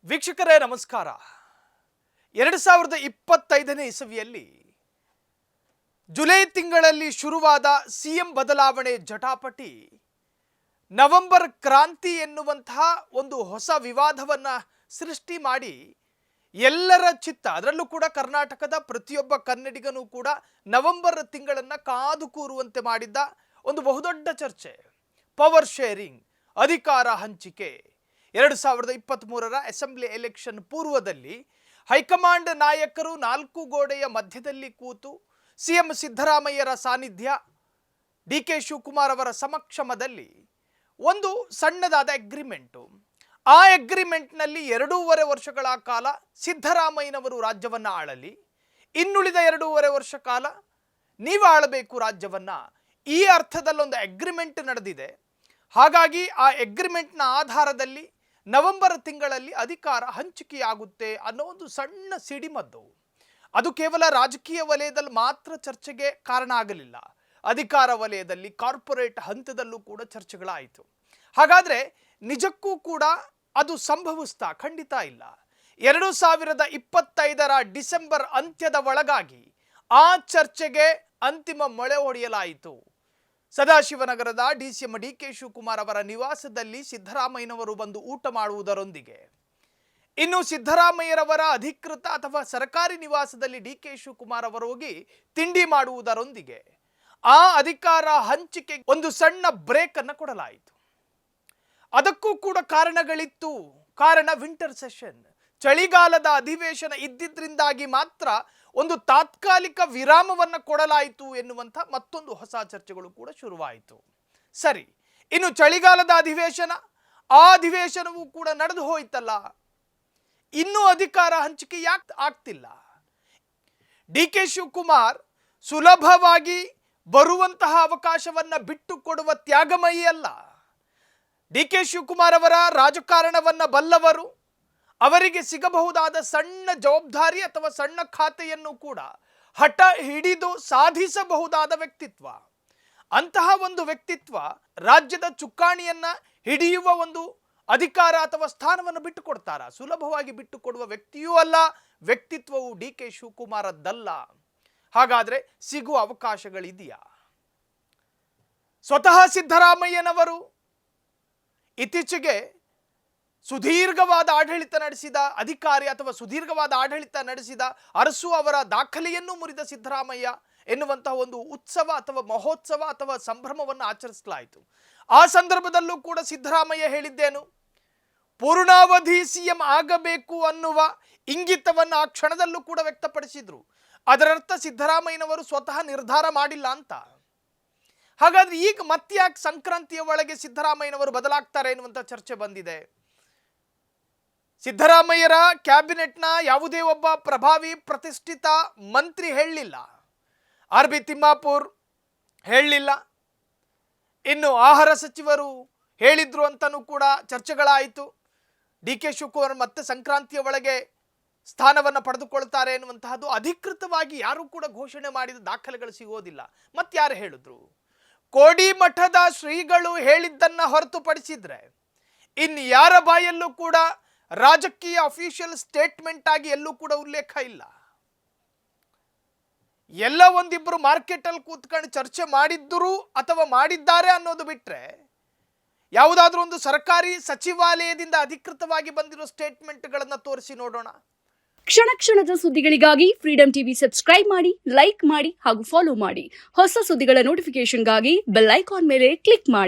ವೀಕ್ಷಕರೇ ನಮಸ್ಕಾರ. 2025ನೇ ಇಸವಿಯಲ್ಲಿ ಜುಲೈ ತಿಂಗಳಲ್ಲಿ ಶುರುವಾದ ಸಿಎಂ ಬದಲಾವಣೆ ಜಟಾಪಟಿ ನವೆಂಬರ್ ಕ್ರಾಂತಿ ಎನ್ನುವಂತಹ ಒಂದು ಹೊಸ ವಿವಾದವನ್ನ ಸೃಷ್ಟಿ ಮಾಡಿ ಎಲ್ಲರ ಚಿತ್ತ, ಅದರಲ್ಲೂ ಕೂಡ ಕರ್ನಾಟಕದ ಪ್ರತಿಯೊಬ್ಬ ಕನ್ನಡಿಗನೂ ಕೂಡ ನವೆಂಬರ್ ತಿಂಗಳನ್ನ ಕಾದು ಕೂರುವಂತೆ ಮಾಡಿದ್ದ ಒಂದು ಬಹುದೊಡ್ಡ ಚರ್ಚೆ, ಪವರ್ ಶೇರಿಂಗ್, ಅಧಿಕಾರ ಹಂಚಿಕೆ. 2023ರ ಅಸೆಂಬ್ಲಿ ಎಲೆಕ್ಷನ್ ಪೂರ್ವದಲ್ಲಿ ಹೈಕಮಾಂಡ್ ನಾಯಕರು ನಾಲ್ಕು ಗೋಡೆಯ ಮಧ್ಯದಲ್ಲಿ ಕೂತು ಸಿಎಂ ಸಿದ್ದರಾಮಯ್ಯರ ಸಾನ್ನಿಧ್ಯ, ಡಿಕೆ ಶಿವಕುಮಾರ್ ಅವರ ಸಮಕ್ಷಮದಲ್ಲಿ ಒಂದು ಸಣ್ಣದಾದ ಅಗ್ರಿಮೆಂಟು. ಆ ಅಗ್ರಿಮೆಂಟ್ನಲ್ಲಿ 2.5 ವರ್ಷಗಳ ಕಾಲ ಸಿದ್ದರಾಮಯ್ಯನವರು ರಾಜ್ಯವನ್ನು ಆಳಲಿ, ಇನ್ನುಳಿದ 2.5 ವರ್ಷ ಕಾಲ ನೀವು ಆಳಬೇಕು ರಾಜ್ಯವನ್ನ. ಈ ಅರ್ಥದಲ್ಲೊಂದು ಅಗ್ರಿಮೆಂಟ್ ನಡೆದಿದೆ. ಹಾಗಾಗಿ ಆ ಅಗ್ರಿಮೆಂಟ್ನ ಆಧಾರದಲ್ಲಿ ನವೆಂಬರ್ ತಿಂಗಳಲ್ಲಿ ಅಧಿಕಾರ ಹಂಚಿಕೆಯಾಗುತ್ತೆ ಅನ್ನೋ ಒಂದು ಸಣ್ಣ ಸಿಡಿಮದ್ದು. ಅದು ಕೇವಲ ರಾಜಕೀಯ ವಲಯದಲ್ಲಿ ಮಾತ್ರ ಚರ್ಚೆಗೆ ಕಾರಣ ಆಗಲಿಲ್ಲ, ಅಧಿಕಾರ ವಲಯದಲ್ಲಿ, ಕಾರ್ಪೊರೇಟ್ ಹಂತದಲ್ಲೂ ಕೂಡ ಚರ್ಚೆಗಳಾಯಿತು. ಹಾಗಾದರೆ ನಿಜಕ್ಕೂ ಕೂಡ ಅದು ಸಂಭವಿಸ್ತಾ? ಖಂಡಿತ ಇಲ್ಲ. 2025ರ ಡಿಸೆಂಬರ್ ಅಂತ್ಯದ ಒಳಗಾಗಿ ಆ ಚರ್ಚೆಗೆ ಅಂತಿಮ ಮೊಳೆ ಹೊಡೆಯಲಾಯಿತು. ಸದಾಶಿವನಗರದ ಡಿಸಿಎಂ ಡಿಕೆ ಶಿವಕುಮಾರ್ ಅವರ ನಿವಾಸದಲ್ಲಿ ಸಿದ್ದರಾಮಯ್ಯನವರು ಬಂದು ಊಟ ಮಾಡುವುದರೊಂದಿಗೆ, ಇನ್ನು ಸಿದ್ದರಾಮಯ್ಯರವರ ಅಧಿಕೃತ ಅಥವಾ ಸರ್ಕಾರಿ ನಿವಾಸದಲ್ಲಿ ಡಿಕೆ ಶಿವಕುಮಾರ್ ಅವರು ಹೋಗಿ ತಿಂಡಿ ಮಾಡುವುದರೊಂದಿಗೆ ಆ ಅಧಿಕಾರ ಹಂಚಿಕೆ ಒಂದು ಸಣ್ಣ ಬ್ರೇಕ್ ಅನ್ನು ಕೊಡಲಾಯಿತು. ಅದಕ್ಕೂ ಕೂಡ ಕಾರಣಗಳಿತ್ತು. ಕಾರಣ ವಿಂಟರ್ ಸೆಷನ್, ಚಳಿಗಾಲದ ಅಧಿವೇಶನ ಇದ್ದಿದ್ರಿಂದಾಗಿ ಮಾತ್ರ ಒಂದು ತಾತ್ಕಾಲಿಕ ವಿರಾಮವನ್ನು ಕೊಡಲಾಯಿತು ಎನ್ನುವಂಥ ಮತ್ತೊಂದು ಹೊಸ ಚರ್ಚೆಗಳು ಕೂಡ ಶುರುವಾಯಿತು. ಸರಿ, ಇನ್ನು ಚಳಿಗಾಲದ ಅಧಿವೇಶನ, ಆ ಅಧಿವೇಶನವೂ ಕೂಡ ನಡೆದು ಹೋಯ್ತಲ್ಲ, ಇನ್ನೂ ಅಧಿಕಾರ ಹಂಚಿಕೆ ಯಾಕೆ ಆಗ್ತಿಲ್ಲ? ಡಿಕೆ ಶಿವಕುಮಾರ್ ಸುಲಭವಾಗಿ ಬರುವಂತಹ ಅವಕಾಶವನ್ನ ಬಿಟ್ಟು ಕೊಡುವ ತ್ಯಾಗಮಯಿ ಅಲ್ಲ. ಡಿಕೆ ಶಿವಕುಮಾರ್ ಅವರ ರಾಜಕಾರಣವನ್ನ ಬಲ್ಲವರು, ಅವರಿಗೆ ಸಿಗಬಹುದಾದ ಸಣ್ಣ ಜವಾಬ್ದಾರಿ ಅಥವಾ ಸಣ್ಣ ಖಾತೆಯನ್ನು ಕೂಡ ಹಠ ಹಿಡಿದು ಸಾಧಿಸಬಹುದಾದ ವ್ಯಕ್ತಿತ್ವ. ಅಂತಹ ಒಂದು ವ್ಯಕ್ತಿತ್ವ ರಾಜ್ಯದ ಚುಕ್ಕಾಣಿಯನ್ನ ಹಿಡಿಯುವ ಒಂದು ಅಧಿಕಾರ ಅಥವಾ ಸ್ಥಾನವನ್ನು ಬಿಟ್ಟು ಕೊಡ್ತಾರ? ಸುಲಭವಾಗಿ ಬಿಟ್ಟು ಕೊಡುವ ವ್ಯಕ್ತಿಯೂ ಅಲ್ಲ, ವ್ಯಕ್ತಿತ್ವವು ಡಿಕೆ ಶಿವಕುಮಾರದ್ದಲ್ಲ. ಹಾಗಾದ್ರೆ ಸಿಗುವ ಅವಕಾಶಗಳಿದೆಯಾ? ಸ್ವತಃ ಸಿದ್ದರಾಮಯ್ಯನವರು ಇತ್ತೀಚೆಗೆ ಸುದೀರ್ಘವಾದ ಆಡಳಿತ ನಡೆಸಿದ ಅಧಿಕಾರಿ ಅಥವಾ ಸುದೀರ್ಘವಾದ ಆಡಳಿತ ನಡೆಸಿದ ಅರಸು ಅವರ ದಾಖಲೆಯನ್ನು ಮುರಿದ ಸಿದ್ದರಾಮಯ್ಯ ಎನ್ನುವಂತಹ ಒಂದು ಉತ್ಸವ ಅಥವಾ ಮಹೋತ್ಸವ ಅಥವಾ ಸಂಭ್ರಮವನ್ನು ಆಚರಿಸಲಾಯಿತು. ಆ ಸಂದರ್ಭದಲ್ಲೂ ಕೂಡ ಸಿದ್ದರಾಮಯ್ಯ ಹೇಳಿದ್ದೇನು? ಪೂರ್ಣಾವಧಿ ಸಿಎಂ ಆಗಬೇಕು ಅನ್ನುವ ಇಂಗಿತವನ್ನು ಆ ಕ್ಷಣದಲ್ಲೂ ಕೂಡ ವ್ಯಕ್ತಪಡಿಸಿದ್ರು. ಅದರರ್ಥ ಸಿದ್ದರಾಮಯ್ಯನವರು ಸ್ವತಃ ನಿರ್ಧಾರ ಮಾಡಿಲ್ಲ ಅಂತ. ಹಾಗಾದ್ರೆ ಈಗ ಮತ್ತ್ಯಾಕೆ ಸಂಕ್ರಾಂತಿಯ ಒಳಗೆ ಸಿದ್ದರಾಮಯ್ಯನವರು ಬದಲಾಗ್ತಾರೆ ಎನ್ನುವಂಥ ಚರ್ಚೆ ಬಂದಿದೆ. ಸಿದ್ದರಾಮಯ್ಯರ ಕ್ಯಾಬಿನೆಟ್ನ ಯಾವುದೇ ಒಬ್ಬ ಪ್ರಭಾವಿ ಪ್ರತಿಷ್ಠಿತ ಮಂತ್ರಿ ಹೇಳಲಿಲ್ಲ, ಆರ್.ಬಿ. ತಿಮ್ಮಾಪುರ್ ಹೇಳಲಿಲ್ಲ, ಇನ್ನು ಆಹಾರ ಸಚಿವರು ಹೇಳಿದ್ರು ಅಂತಲೂ ಕೂಡ ಚರ್ಚೆಗಳಾಯಿತು. ಡಿಕೆ ಶಿವಕುಮಾರ್ ಮತ್ತೆ ಸಂಕ್ರಾಂತಿಯ ಒಳಗೆ ಸ್ಥಾನವನ್ನು ಪಡೆದುಕೊಳ್ತಾರೆ ಎನ್ನುವಂತಹದ್ದು ಅಧಿಕೃತವಾಗಿ ಯಾರು ಕೂಡ ಘೋಷಣೆ ಮಾಡಿದ ದಾಖಲೆಗಳು ಸಿಗೋದಿಲ್ಲ. ಮತ್ತಾರು ಹೇಳಿದ್ರು? ಕೋಡಿಮಠದ ಶ್ರೀಗಳು ಹೇಳಿದ್ದನ್ನ ಹೊರತುಪಡಿಸಿದ್ರೆ ಇನ್ನು ಯಾರ ಬಾಯಲ್ಲೂ ಕೂಡ ರಾಜಕೀಯ ಅಫಿಷಿಯಲ್ ಸ್ಟೇಟ್ಮೆಂಟ್ ಆಗಿ ಎಲ್ಲೂ ಕೂಡ ಉಲ್ಲೇಖ ಇಲ್ಲ. ಎಲ್ಲ ಒಂದಿಬ್ಬರು ಮಾರ್ಕೆಟ್ ಅಲ್ಲಿ ಕೂತ್ಕೊಂಡು ಚರ್ಚೆ ಮಾಡಿದ್ದರು ಅಥವಾ ಮಾಡಿದ್ದಾರೆ ಅನ್ನೋದು ಬಿಟ್ರೆ ಯಾವುದಾದ್ರೂ ಒಂದು ಸರ್ಕಾರಿ ಸಚಿವಾಲಯದಿಂದ ಅಧಿಕೃತವಾಗಿ ಬಂದಿರೋ ಸ್ಟೇಟ್ಮೆಂಟ್ಗಳನ್ನು ತೋರಿಸಿ ನೋಡೋಣ. ಕ್ಷಣ ಕ್ಷಣದ ಸುದ್ದಿಗಳಿಗಾಗಿ ಫ್ರೀಡಂ ಟಿವಿ ಸಬ್ಸ್ಕ್ರೈಬ್ ಮಾಡಿ, ಲೈಕ್ ಮಾಡಿ ಹಾಗೂ ಫಾಲೋ ಮಾಡಿ. ಹೊಸ ಸುದ್ದಿಗಳ ನೋಟಿಫಿಕೇಶನ್ಗಾಗಿ ಬೆಲ್ ಐಕಾನ್ ಮೇಲೆ ಕ್ಲಿಕ್ ಮಾಡಿ.